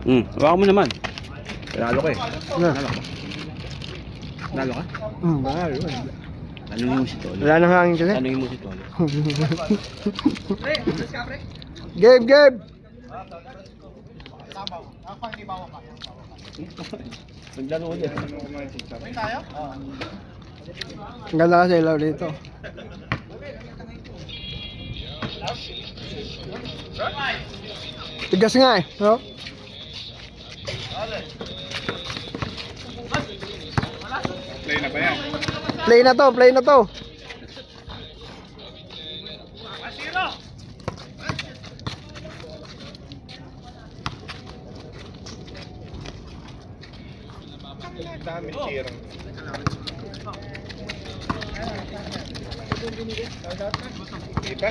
Hawakan mo naman. Panalo ka eh. Na. Panalo ka? Panalo. Tanungin mo si Tolo. Wala nang hangin kasi. Tanungin mo si Tolo. Game, game! Naglaro ulit. Ang ganda kasi ilaw dito. Tigas nga eh, no? Play na ba yan? Play na to, play na to. Dami cheering. Diba?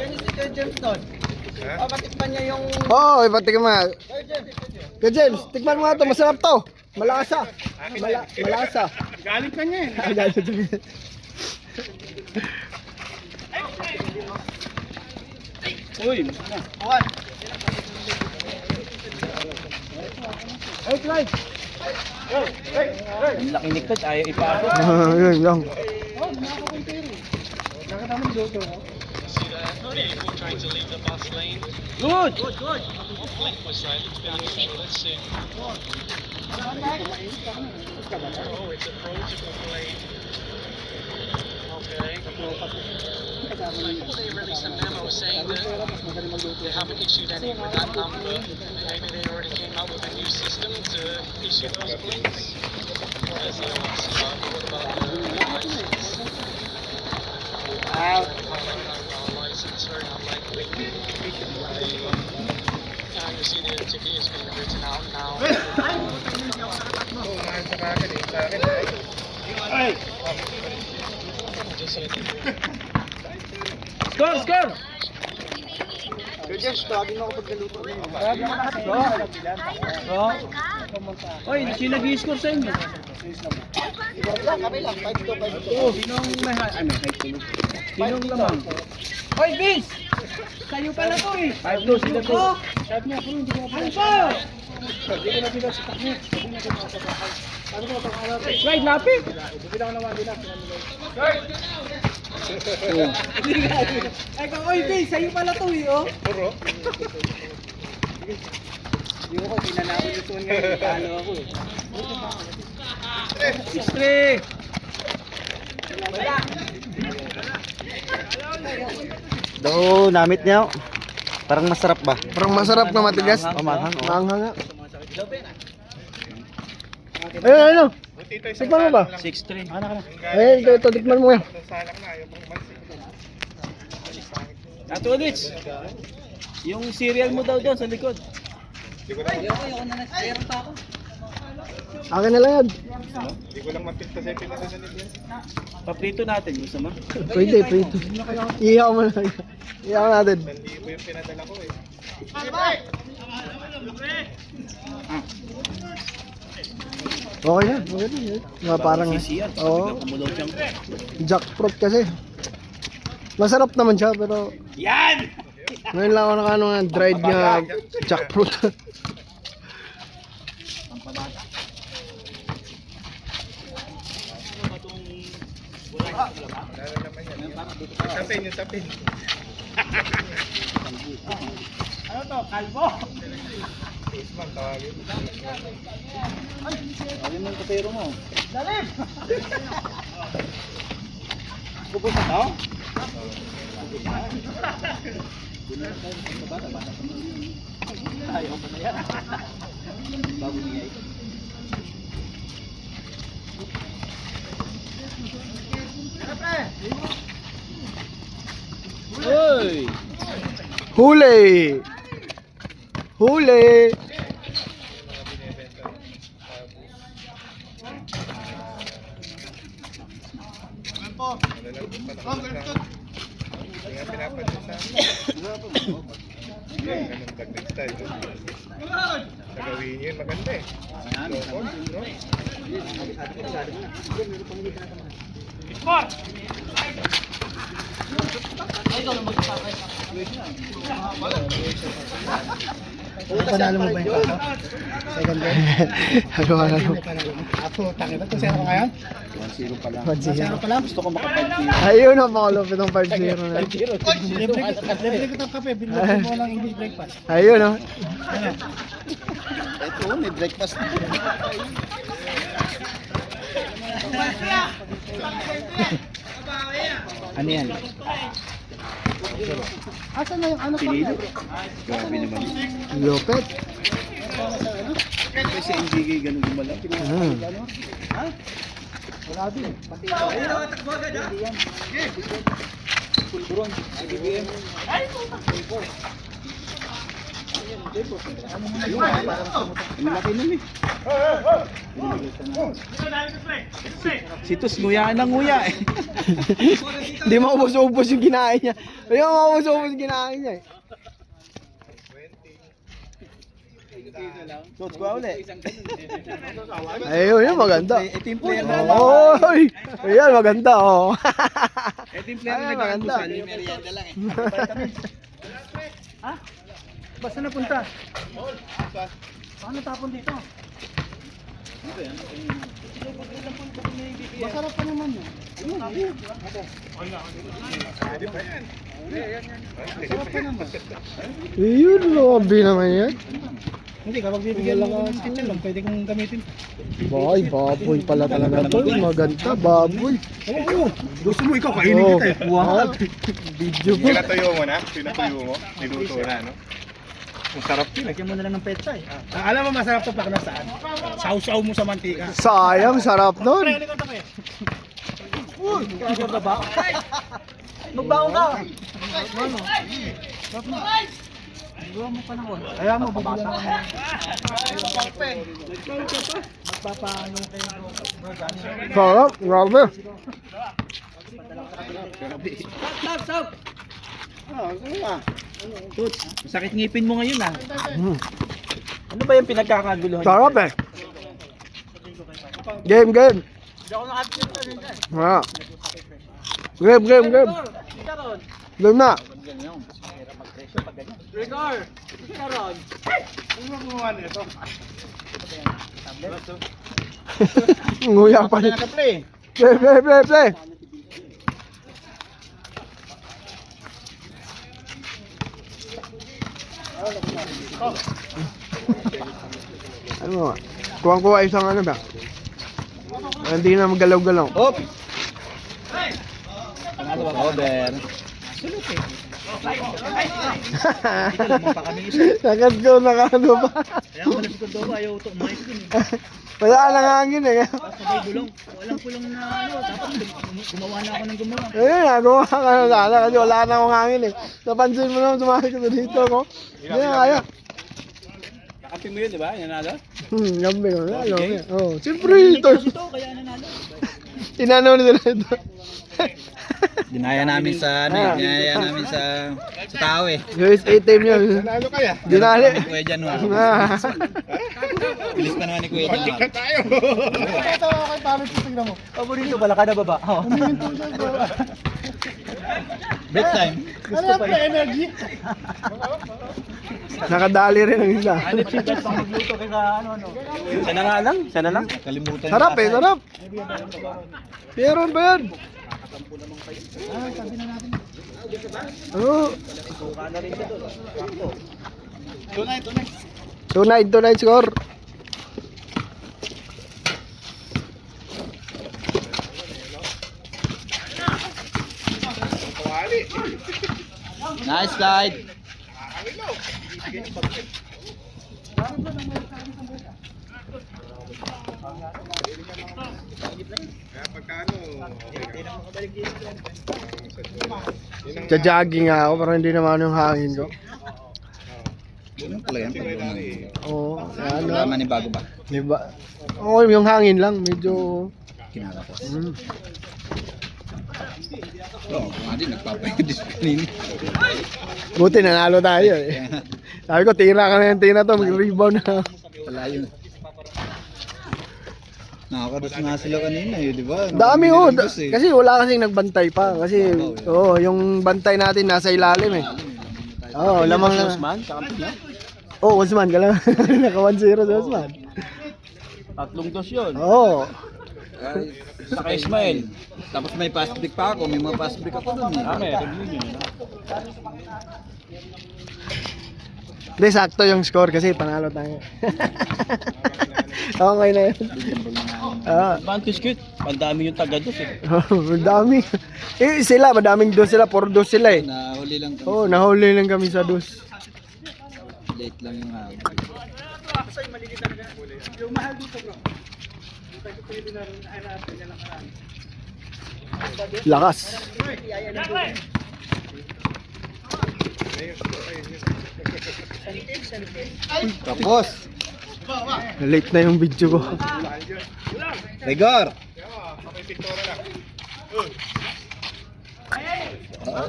Ha? Patikman niya yung... Oo, ipatikman mo. Ka James, tikman mo nga to, masarap to. Malasa. Malasa. Galing ka niya eh. Galit to. Uy! Juan. Ang laki niktat, ayaw ipasok. Yun lang. Good! They released a memo saying that they haven't issued any with that number. Maybe they already came up with a new system to issue those blinks. As they asked about the license. License very unlikely. And you see the ticket is being written out now. Score! Score! James, tawagin mo ako pag naluto na yun. Oy, sino nag-i-score sa inyo? Kami lang, 5-2, 5-2. Oh, sinong may Sinong lamang? Hoy, Vince! Sa'yo pala to eh. 5-2 sila to. Sabi niya, pero hindi ko mapapagod. Hindi ko na bilang sa taknik. Ano mo ito kala? Right, lapit! Bilang naman din natin. Ay, oy, Vince, sa'yo pala to eh, oh. Puro. Hindi ko pinanakot ito ngayon. Talo ako eh. 6-3! Do, namit niya. Parang masarap ba? Parang masarap na matigas. Maanghang, oh. Maanghang nga. Ayun, ano? Tikman mo ba? 6-3. Ayun, ito, tikman mo yan. Salang na, yung pangmansi. Ato ulit. Yung cereal mo daw dyan sa likod. Hindi ko lang, Akin na lang yan. hindi ko lang mapinta sa pinakasanit yan. Paprito natin, gusto mo? Pwede, pwede. Ihaw mo lang. Ihaw natin. 1,000 yung pinadala ko eh. Okay na, okay na. Mga parang, Sisiyan. oo, Kumudaw siyang... jackfruit kasi. Masarap naman siya, pero Yan! ngayon lang ako nakano nga, dried nga jackfruit. Lalo naman yan. Yung sapin, yung sapin. Ano to, kalbo? Usman, tawagin. Ayun ang kapero mo. Dalim! Pupusan ka? Ayaw pa na yan. Bago niya ito. Uy! Huli! Huli! Hindi nga pinapansin sa amin. Ganun dagdag style. Sa gawin yun, maganda eh. Local, no? Panalo mo ba yung Second game. Ano ano? May panalo mo. Apo, tangin. Ito, 0 ka ngayon? 1-0 pa lang. 0 pa lang. Gusto ko makapag-0. Ayun ang makalupit ng 5-0 na. Libre ko ng kape. Binigyan mo ng English breakfast. Ayun oh. Ano? Ito, may breakfast. Ano yan? Asan na yung ano pa? Grabe naman. Lupit. Kasi MBK ganun gumalang. Ah. Wala din. Pulburon. IBBM. Ang laki nun eh. Si Tus nguya na nguya eh. Hindi maubos-ubos yung kinain niya. Hindi maubos-ubos yung kinain niya eh. Tus, kuha ulit. Ayun, yun maganda. Ito yung player na Oy! Ayan, maganda oh. Ito yung player na Ay, maganda. nag-abusan. Yung merienda lang eh. Basta napunta. Paano tapon dito? Masarap pa naman yun. Masarap pa naman. Ayun, grabe naman yan. Hindi, kapag bibigyan lang ako ng kitchen lang, pwede kong gamitin. Boy, baboy pala talaga to. Maganda, baboy. Oo, gusto mo ikaw, kainin kita eh. Wow. Video po. Pinatuyo mo na? Pinatuyo mo? Niluto na, no? Ang sarap yun eh. Lagyan mo na lang ng petsa eh. Alam mo masarap to pag nasaan? Sausaw mo sa mantika. Sayang, sarap nun. Uy, kaya ba ba? Magbaon ka. Ano? Gawa mo pa naman. Kaya mo, bibigyan ako ng... Magpapaano kayo. Sarap, grabe. Tuts, sakit ngipin mo ngayon ah. Mm. Ano ba yung pinagkakaguluhan? Sarap eh. Game, game. Ah. Game, game, game. Game na. Nguya pa rin. Play, play, play, play. Ano mo? Kuha-kuha isang ano ba? Hindi na magalaw-galaw. Hop! Panalo ba? Over. Sagad ko nakano ba? Kaya ako malas ko daw, ayaw ito, mais dun eh. Wala lang hangin eh. Sabay gulong. Walang kulang na ano, dapat gumawa na ako ng gumawa. Ayun, nagawa ka na sana kasi wala na akong hangin eh. Napansin mo naman sumali ka dito ko. Hindi na kaya. Kakampi mo yun, di ba? Nanalo? Gambi ko. Lalo. Oh, siyempre ito. Ito, kaya nanalo. Tinanaw nila ito. Dinaya namin sa dinaya namin sa tao eh. USA team yun. Nanalo kaya? Dinali. Kuya Jan, Ah. bilis pa naman ni Kuya Jan. Balik na tayo! Ito ako kay Pamit, tignan mo. Paborito pala kada baba. Break time. Ano yung pre-energy? Nakadali rin ang isa. Pang magluto kaya ano. Siya na nga lang, siya na lang. Kalimutan. Sarap eh, sarap. Meron ba yan? Ano? Tonight score. Nice slide. Kaya pagkano? Jogging nga ako pero hindi naman yung hangin ko. Ganun pala yan. Oo, Wala man bago ba? Diba? Oo, yung hangin lang medyo Kinakapos. mm. Oo, kung nga din, nagpapayodis kanina. Buti nanalo tayo eh. Sabi ko tira ka na yung tira to, mag-rebound na. Wala yun. Nakakaros nga sila kanina eh, di ba? Dami oh, Nilagos eh. kasi wala kasing nagbantay pa kasi yung bantay natin nasa ilalim eh. Oo, lamang na. Man, kakampi na. Oh, Usman ka lang. Naka 1-0 si Usman. Tatlong dos yun. Oo. Saka Ismail. Tapos may pass break pa ako. May mga pass break ako dun. Meron yun. Hindi, sakto yung score kasi panalo tayo. Okay na yun. Advantage kit. Pandami yung taga dos eh. Madami. Eh, sila, madaming dos sila. 4 dos sila eh. Nahuli lang kami. Oo, nahuli lang kami sa dos. Late lang yung hawak. Yung mahal dito bro. Dito ko pwede na rin ay natin niya lang karami. Lakas. Tapos. Late na yung video ko. Rigor.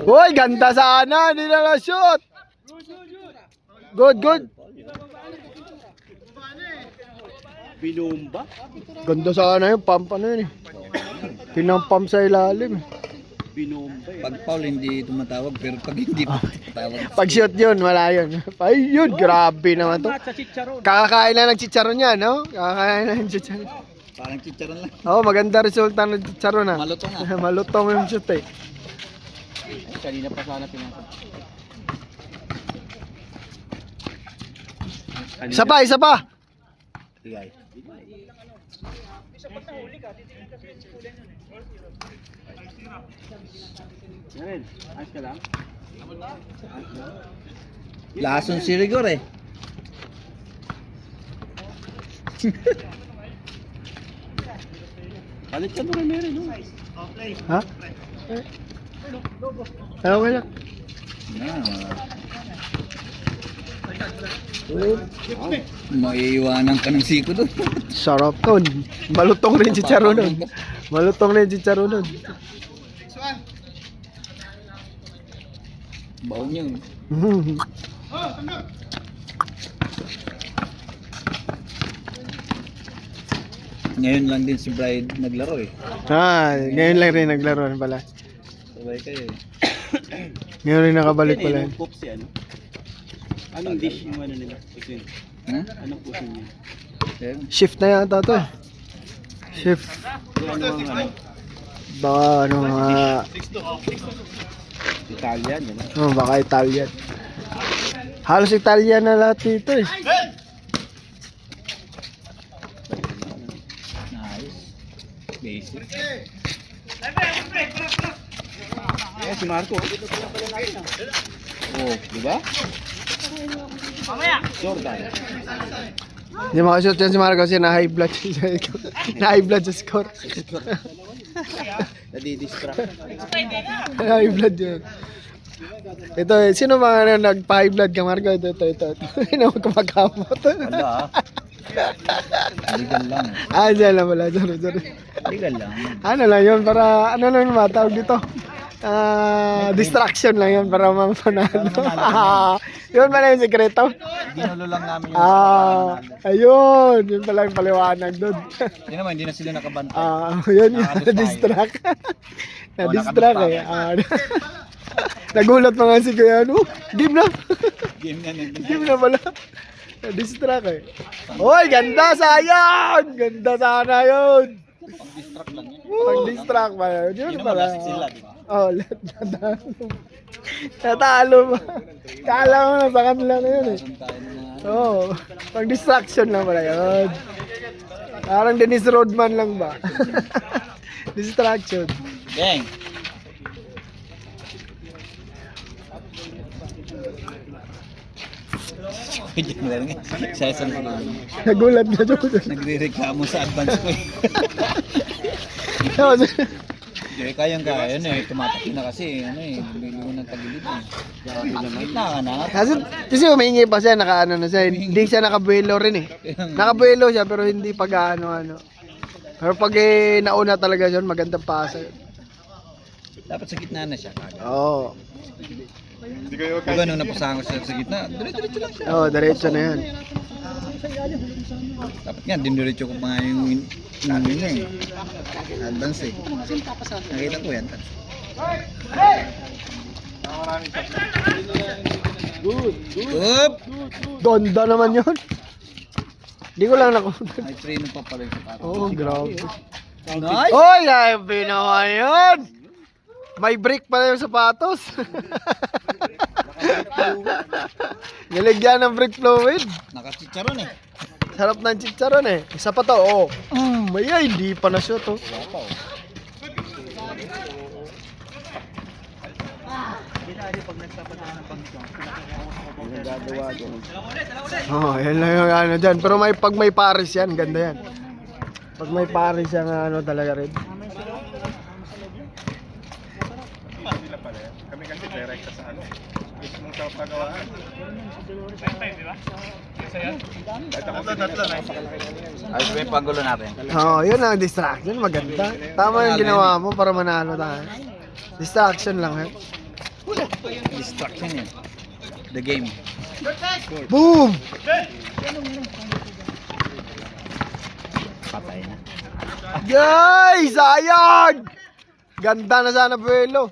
Uy, ganda sana. Hindi na na-shoot. Good, good. Binumba. Ganda sana yung pump ano yun eh. Pinampump sa ilalim eh. Binumba eh. Pag foul hindi tumatawag pero pag hindi pa tumatawag. Pag shoot yun, wala yun. Ay yun, grabe naman to. Sa chicharon. Kakakain na ng chicharon yan, no? Kakakain na ng chicharon. Parang chicharon lang. Oo, maganda resulta ng chicharon ha. Malutong ah. Malutong yung shoot eh. Kanina pa sana pinasa. Isa pa, isa pa. Tigay. Yan. Ayos ka lang. Lason si Rigor eh. Palit ka doon meron no? Ha? Okay lang. Maiiwanan ka ng siko doon. Sarap to. Malutong rin chicharon nun. Malutong rin chicharon nun. Baon yun. Ngayon lang din si Bride naglaro eh. Ngayon lang rin naglaro pala. Sabay kayo eh. Ngayon rin nakabalik pala. Anong cook si ano? Anong dish yung ano nila? Ito Ha? Anong kusin niya? Ayun. Shift na yata to eh. Shift. Ano ang ano? Baka ano mga... Italian, ano? Baka Italian. Halos Italian na lahat dito eh. Nice. Basic. Eh, si Marco. Oh, di ba? Jordan. Hindi makashoot yan si Marco kasi na-high blood siya. Na-high blood sa score. Nadidistract. Na-high blood yun. Ito eh, sino mga nagpa-high blood ka Marco? Ito. Hindi mo kumakamot. Wala ah. Legal lang. Dyan lang wala. Sorry. Legal lang. Ano lang yun, para ano lang matawag dito? Distraction lang yun para mapanalo. Yun pala yung sekreto. Ginulo lang namin yung Ayun. Yun pala yung paliwanag doon. Hindi naman, hindi na sila nakabantay. Yun yung na-distract. Na-distract eh. Nagulat pa nga si Kuya, ano? Game na. Game na nandun. Game na pala. Na-distract eh. Uy, ganda sayang! Ganda sana yun. Distract lang yun. Pag-distract pa yun. Yun Yun naman, pala. lasik sila, di ba? Oh, natalo. Natalo ba? Kala mo na sa kanila na yun eh. Saan tayo ng mga Oo. Pag-distraction lang pala yun. Parang Dennis Rodman lang ba? Distraction. Bang! Sa isang Nagulat na doon. nagre-reklamo sa advance ko eh. Hindi, kayang-kaya na eh. Tumatakbo na kasi ano eh. Bili ko ng tagilid eh. Gitna ka na. Kasi humingi pa siya, naka-ano na siya. Hindi siya nakabuelo rin eh. Nakabuelo siya pero hindi pag ano. Pero pag nauna talaga siya, magandang pasa. Dapat sa gitna na siya. Oo. Hindi kayo Diba nung napasango siya sa gitna, diretso lang siya. Oo, diretso na yan. Dapat nga, diniretso ko pa nga yung ano niya eh. Advance eh. Nakita ko yan. maraming Up! Ganda naman yun. Hindi ko lang nakunan. May train pa pala yung sapatos. Oo, grabe. Nice! Oy, ay, naman yun. May brick pala yung sapatos. Nilagyan ng brick fluid. Nakachicharon eh. Sarap ng chicharon eh. Isa pa to, oh. Ay, hindi pa na shoot, oh. Oh, yan lang yung ano dyan. Pero pag may pares yan, ganda yan. Pag may pares yan, ano talaga rin. Sila pala yan. Kami kasi direct sa ano. Mismong sa pagawaan. Tatlo. Ayos ba yung panggulo natin? Oh, yun ang distraction. Maganda. Tama yung ginawa mo para manalo tayo. Distraction lang, eh. Distraction yun. The game. Boom! Patay na. Yay! Sayang! Ganda na sana buwelo.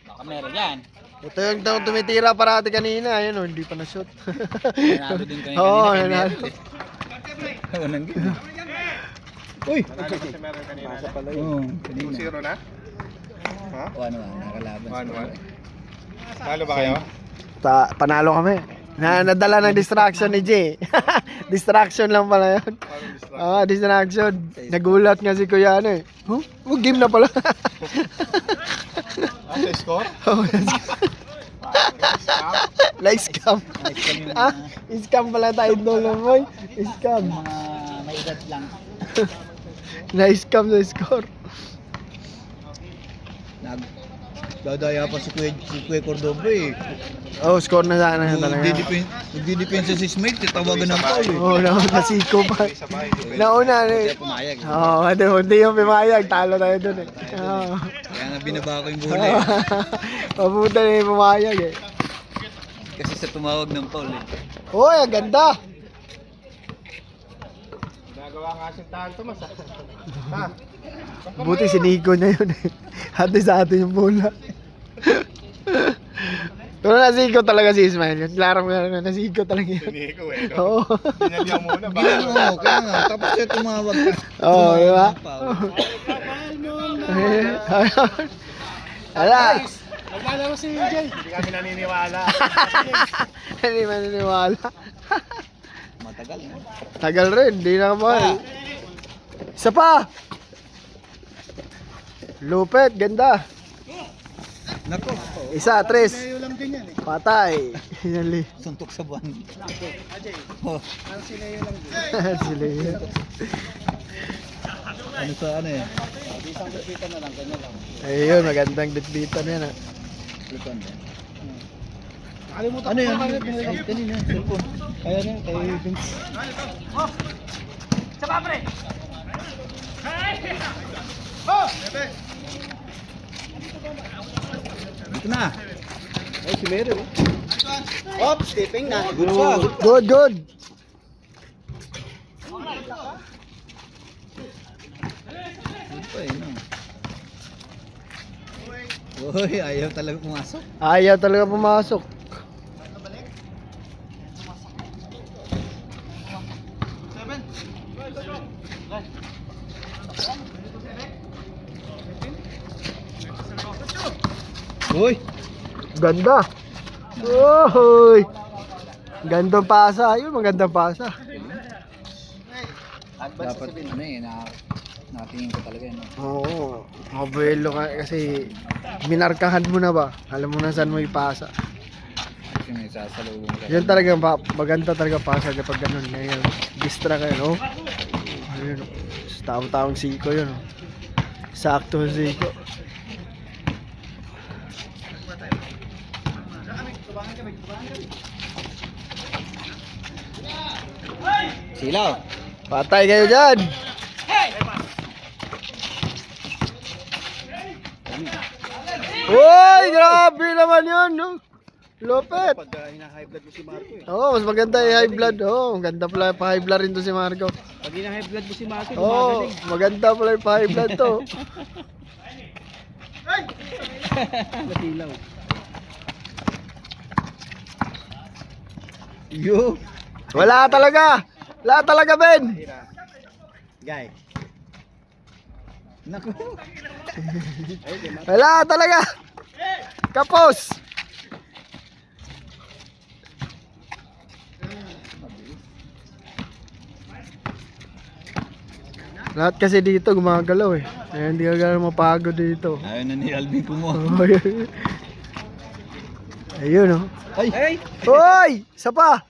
Baka meron yan. Ito yung tumitira parati kanina. Ayun, oh, hindi pa na-shoot. Nanalo din kami Oo, kanina. nanalo. Unang game. Uy! Nanalo kasi meron kanina. Oo, kanina. 2-0 na? Ha? O ano nga, nakalaban. 1-1. Talo ba kayo? Panalo kami. Nadala ng distraction ni Jay. Distraction lang pala yun. Distraction. Nagulat nga si Kuya ano eh. Huh? Oh, game na pala. Sa score? Oh, na-scam. Ah, scam pala tayo doon boy. Scam. Mga may edad lang. Na-scam sa score. Dadaya pa si Kuya Cordoba eh. Oh, score na sana yun talaga. Nagdidepensa si Smith, tatawagan ng foul eh. Oh, nasiko pa. Sabay. Nauna Kaya eh. pumayag. Oh, hindi yung pumayag. Talo tayo dun eh. Oh. Kaya nga binaba ko yung bola eh. Mabuta na yung pumayag eh. Kasi sa tumawag ng foul eh. Uy, ang ganda! Nagawa nga si Tahan Tomas. Ha? Buti si Nico na yun eh. Hati sa atin yung bola. Pero nasiko talaga si Ismael yun. Klaro mo na nasiko talaga yun. Tiniko eh. Oo. Binalya muna. Oo, kaya nga. Tapos siya tumawag ka. Oo, di ba? ng foul. Ala! Naglalaro si Jay. Hindi kami naniniwala. Hindi maniniwala. Matagal eh. Tagal rin, di na ba? Isa pa! Lupet, ganda. Nako. Isa, tres. Layo lang din yan eh. Patay. Yan Suntok sa buwan. Ajay, Oh, parang silayo lang din. Sila yun. ano sa ano eh? Isang kita na lang, ganyan lang. Ayun, magandang bitbitan yan ah. Lupon eh. Nakalimutan Ano ko yan? pa kanina, binigay. Ay, kanina, cellphone. Kaya na, kay Vince. Dito na. Ay, si Meron. Oops, skipping na. Good pa. Good, good. Good pa eh. No? Uy, ayaw talaga pumasok. Ayaw talaga pumasok. Uy! Ganda. Oy. Gandang pasa. Ayun, magandang pasa. Dapat ano eh, nakatingin ko talaga yun. Oo. Mabuelo ka kasi minarkahan mo na ba? Alam mo na saan mo ipasa. Kasi may sasalubong ka. Yan talaga maganda talaga pasa kapag ganun. Ngayon, distract kayo, no? Ayun. Taong-taong siko yun. Oh. Sakto ang siko. Silaw! Patay kayo dyan! Uy! Grabe naman yun, no? Lopet! Pag hina-high blood mo si Marco eh. Oo, mas maganda yung high blood. Oo, maganda pala yung pa-high blood rin to si Marco. Pag hina-high blood mo si Marco, Oo, maganda pala yung pa-high blood to. Natilaw. Yo. Wala talaga. Wala talaga, Ben. Guy. Naku. Wala talaga. Kapos. Lahat kasi dito gumagalaw eh. Kaya hindi ka gano'n mapagod dito. Ayaw na ni Alvin kumuha. Ayun oh. Ay! Hoy! Isa pa!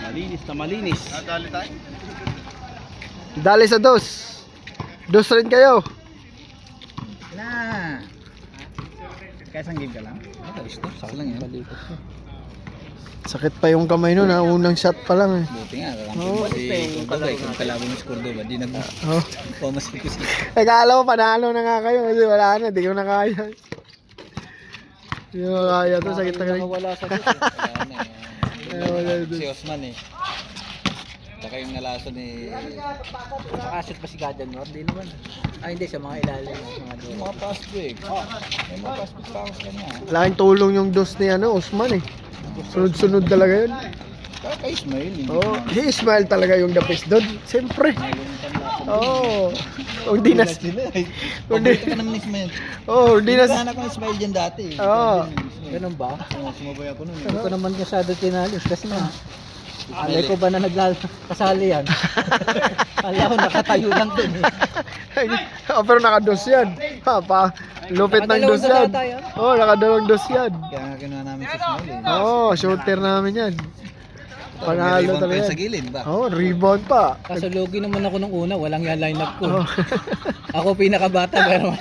Malinis na malinis. Nadali tayo. Dali sa dos. Dos rin kayo. Na! Kaya isang game ka lang? Sakit lang yan. Sakit pa yung kamay nun ha. Unang shot pa lang eh. Buti nga, Oo. kung kalaban ng score ba, di Oh. nag-pumasok ko siya. Akala mo panalo na nga kayo kasi wala na. Di ko na kaya. Di ko na kaya to. Sakit na kayo. Nakawala sa dos. Wala Si Osman eh. Tsaka yung nalaso ni... Nakashoot pa si Gadan mo? Hindi naman. Ay hindi, sa mga ilalim. Mga Yung mga pass break. May mga pass break pa ako sa kanya. Laking tulong yung dos ni Osman eh. Sunod-sunod talaga yun. Kaya kay Ismail. Hindi Oh, si Ismail talaga yung the best doon. Siyempre. Oo. Oh, hindi na. Paborito ka naman ni Ismail. Oh, hindi na. Hinahanap ko ni Ismail dyan dati. Oo. Ganun ba? Sumabay ako nun. Hindi ko naman masyado tinalis kasi nga. Alay ko ba na kasali yan? Kala ko nakatayo lang dun eh. Oh, pero nakados yan. Ha, lupit ng dos yan. Oh, nakadalawang dos yan. Kaya nga kinuha namin si Ismail eh. Oh, shooter namin yan. Panalo Rebound pa talaga yun sa yan. gilid ba? Oh, rebound pa. Kaso logi naman ako nung una, walang yan lineup ko. Oh. Ako pinakabata pero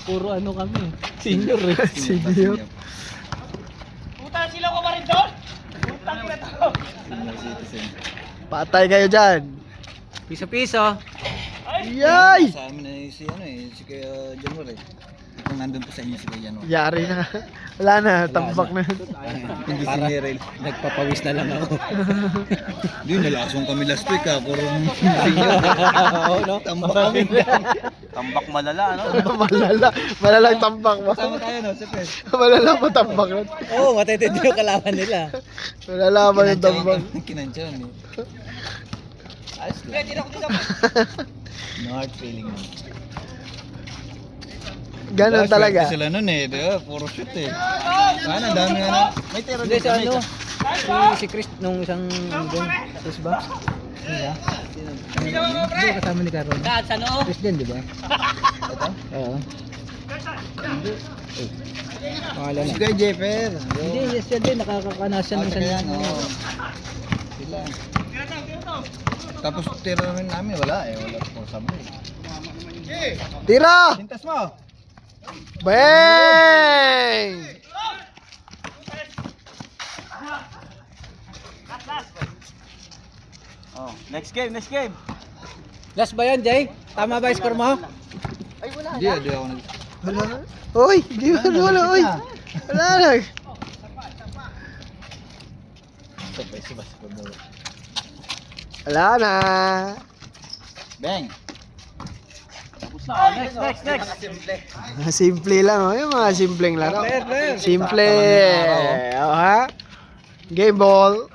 puro ano kami. Senior eh. Senior. Senior citizen. Patay kayo dyan. Piso-piso. Yay! Sa amin na si ano eh, si Kuya Janwar eh. Kung nandun po sa inyo si Kuya Janwar. Yari na. Wala na, tambak na. Hindi si Para Merel. nagpapawis na lang ako. Hindi, nalasong kami last week ha. Puro Oo, no? tambak kami. Tambak malala, ano? Malala. Malalang tambak mo. Kasama tayo no, si Pes. Malala mo tambak nun. Oo, matitindi yung kalaban nila. Malala mo yung tambak. Kinansyawan eh. Ayos lang. No hard feeling mo. Ganon talaga. Swerte sila nun eh, di ba? Puro shoot eh. Ano, dami ano. May tira Hindi, din sa kami. ano? Si Chris nung isang doon. Chris ba? Hindi, kasama ni Caron. Chris din, di ba? Ito? Oo. Pangalan Si na. Kuya Jeffer. Hindi, yes yan din. Nakakakanasan ng Kaya isang... no. Sila. Tapos tira rin namin, wala eh. Wala po sabay. Tira! Sintas mo! Bang! Oh, next game, next game. Last ba yan, Jay? Tama ba yung score mo? Hindi, di ako nag... Wala na. Oy, di ba wala, oy. Wala na. Sabay, sabay, sabay. Wala na. Bang! Simple lang, oh. Yung mga simpleng laro. Simple. Oh, ha? Game ball.